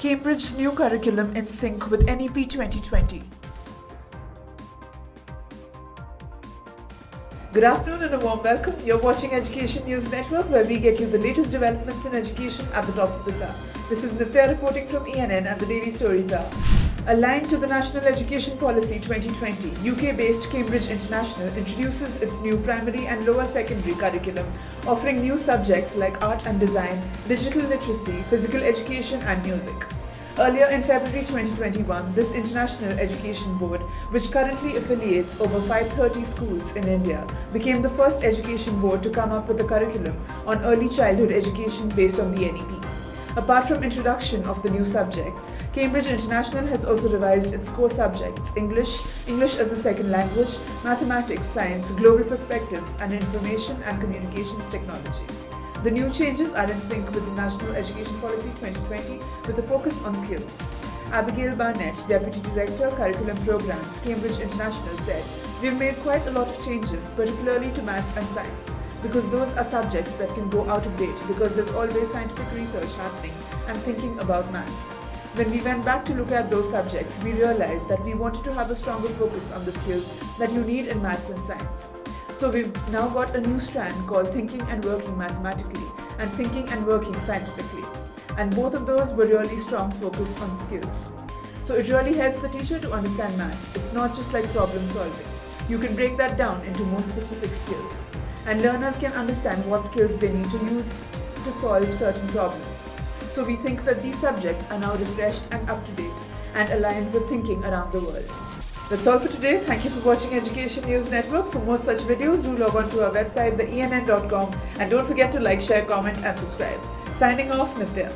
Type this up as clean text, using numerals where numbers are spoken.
Cambridge's new curriculum in sync with NEP 2020. Good afternoon and a warm welcome. You're watching Education News Network, where we get you the latest developments in education at the top of this hour. This is Nitya reporting from ENN and the Daily Stories Hour. Aligned to the National Education Policy 2020, UK-based Cambridge International introduces its new primary and lower secondary curriculum, offering new subjects like art and design, digital literacy, physical education and music. Earlier in February 2021, this International Education Board, which currently affiliates over 530 schools in India, became the first education board to come up with a curriculum on early childhood education based on the NEP. Apart from introduction of the new subjects, Cambridge International has also revised its core subjects: English, English as a second language, mathematics, science, global perspectives, and information and communications technology. The new changes are in sync with the National Education Policy 2020 with a focus on skills. Abigail Barnett, Deputy Director, Curriculum Programs, Cambridge International, said, "We've made quite a lot of changes, particularly to maths and science, because those are subjects that can go out of date because there's always scientific research happening and thinking about maths. When we went back to look at those subjects, we realized that we wanted to have a stronger focus on the skills that you need in maths and science. So we've now got a new strand called Thinking and Working Mathematically and Thinking and Working Scientifically. And both of those were really strong focus on skills. So it really helps the teacher to understand maths. It's not just like problem solving. You can break that down into more specific skills. And learners can understand what skills they need to use to solve certain problems. So we think that these subjects are now refreshed and up to date and aligned with thinking around the world." That's all for today. Thank you for watching Education News Network. For more such videos, do log on to our website, theenn.com, and don't forget to like, share, comment, and subscribe. Signing off, Nitya.